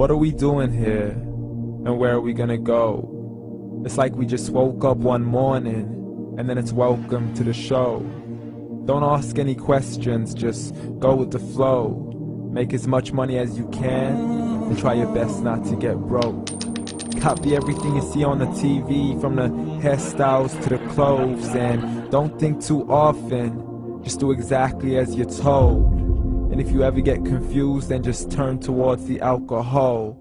What are we doing here? And where are we gonna go? It's like we just woke up one morning and then it's welcome to the show. Don't ask any questions, just go with the flow. Make as much money as you can and try your best not to get broke. Copy everything you see on the TV, from the hairstyles to the clothes, and don't think too often, just do exactly as you're told. And if you ever get confused, then just turn towards the alcohol.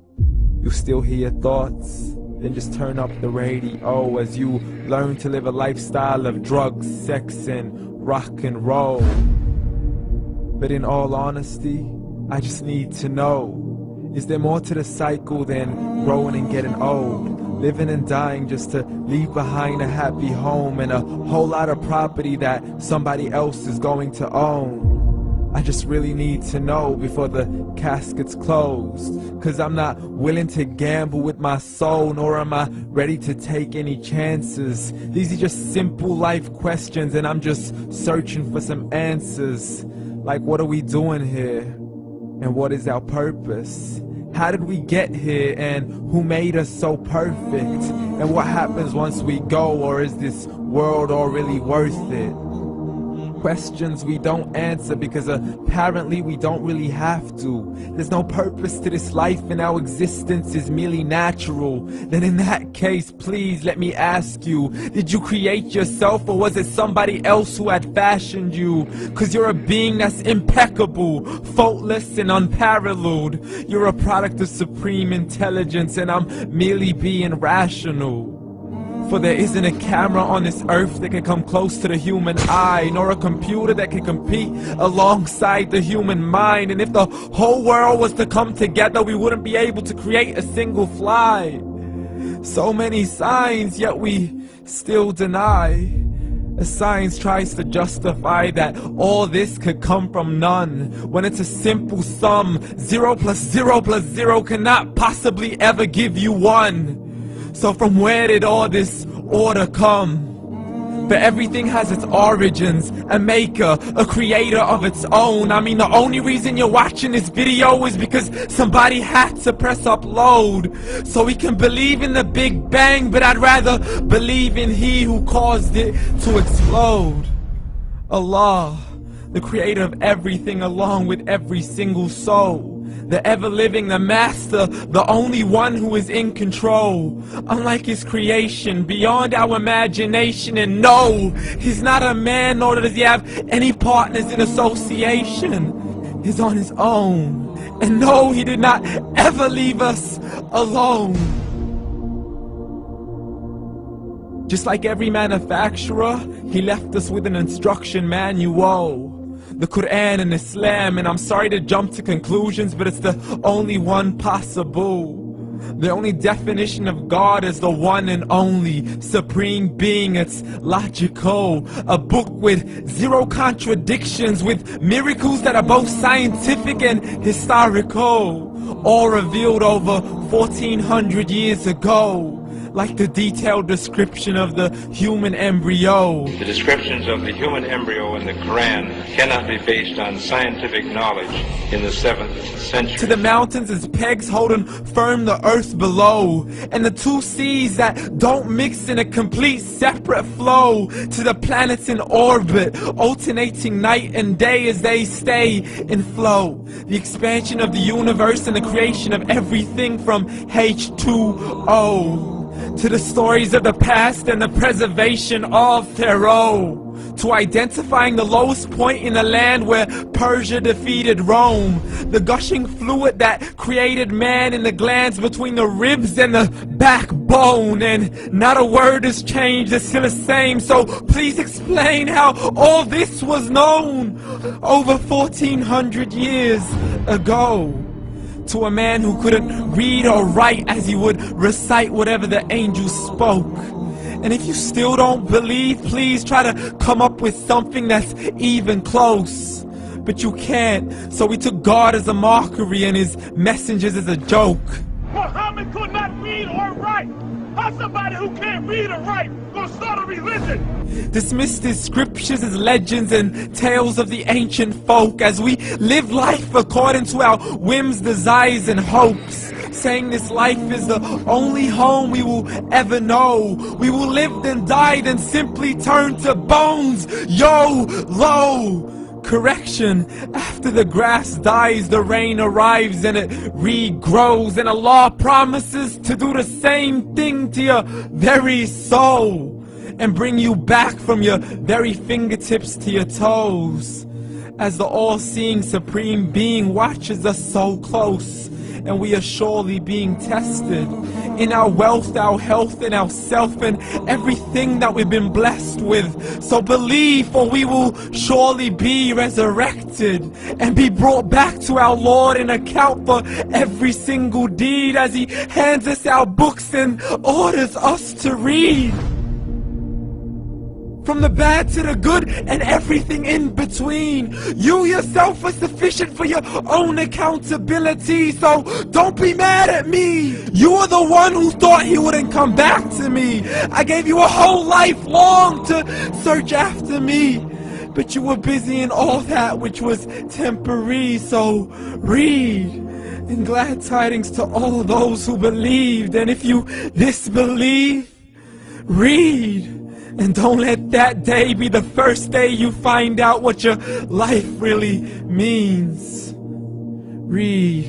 You'll still hear your thoughts, then just turn up the radio as you learn to live a lifestyle of drugs, sex, and rock and roll. But in all honesty, I just need to know, is there more to the cycle than growing and getting old? Living and dying just to leave behind a happy home and a whole lot of property that somebody else is going to own. I just really need to know before the casket's closed, 'cause I'm not willing to gamble with my soul, nor am I ready to take any chances. These are just simple life questions and I'm just searching for some answers. Like, what are we doing here? And what is our purpose? How did we get here, and who made us so perfect? And what happens once we go, or is this world all really worth it? Questions we don't answer because apparently we don't really have to. There's no purpose to this life and our existence is merely natural. Then in that case, please let me ask you, did you create yourself, or was it somebody else who had fashioned you? 'Cause you're a being that's impeccable, faultless and unparalleled. You're a product of supreme intelligence and I'm merely being rational. For there isn't a camera on this earth that can come close to the human eye, nor a computer that can compete alongside the human mind. And if the whole world was to come together, we wouldn't be able to create a single fly. So many signs, yet we still deny. As science tries to justify that all this could come from none, when it's a simple sum. 0 plus 0 plus 0 cannot possibly ever give you 1. So from where did all this order come? But everything has its origins, a maker, a creator of its own. I mean, the only reason you're watching this video is because somebody had to press upload. So we can believe in the Big Bang, but I'd rather believe in He who caused it to explode. Allah, the creator of everything along with every single soul. The ever-living, the master, the only one who is in control. Unlike his creation, beyond our imagination. And no, he's not a man, nor does he have any partners in association. He's on his own. And no, he did not ever leave us alone. Just like every manufacturer, he left us with an instruction manual. The Quran and Islam, and I'm sorry to jump to conclusions, but it's the only one possible. The only definition of God is the one and only supreme being. It's logical, a book with 0 contradictions, with miracles that are both scientific and historical, all revealed over 1400 years ago. Like the detailed description of the human embryo. The descriptions of the human embryo in the Quran cannot be based on scientific knowledge in the 7th century. To the mountains as pegs holding firm the earth below, and the 2 seas that don't mix in a complete separate flow. To the planets in orbit, alternating night and day as they stay in flow. The expansion of the universe and the creation of everything from H2O. To the stories of the past and the preservation of Pharaoh. To identifying the lowest point in the land where Persia defeated Rome. The gushing fluid that created man in the glands between the ribs and the backbone. And not a word has changed, it's still the same. So please explain how all this was known over 1400 years ago. To a man who couldn't read or write, as he would recite whatever the angels spoke. And if you still don't believe, please try to come up with something that's even close. But you can't, so we took God as a mockery and his messengers as a joke. Muhammad could not read or write. How somebody who can't read or write gonna start a religion? Dismissed his scriptures as legends and tales of the ancient folk, as we live life according to our whims, desires, and hopes. saying this life is the only home we will ever know. We will live then die, then simply turn to bones. YOLO! Correction, after the grass dies, the rain arrives and it regrows, and Allah promises to do the same thing to your very soul and bring you back from your very fingertips to your toes, as the all-seeing supreme being watches us so close, and we are surely being tested in our wealth, our health, and our self, and everything that we've been blessed with. So believe, for we will surely be resurrected and be brought back to our Lord and account for every single deed, as He hands us our books and orders us to read. From the bad to the good and everything in between. You yourself are sufficient for your own accountability, so don't be mad at me. You are the one who thought He wouldn't come back to me. I gave you a whole life long to search after me, but you were busy in all that which was temporary. So read, and glad tidings to all those who believed. And if you disbelieve, read. And don't let that day be the first day you find out what your life really means. Read.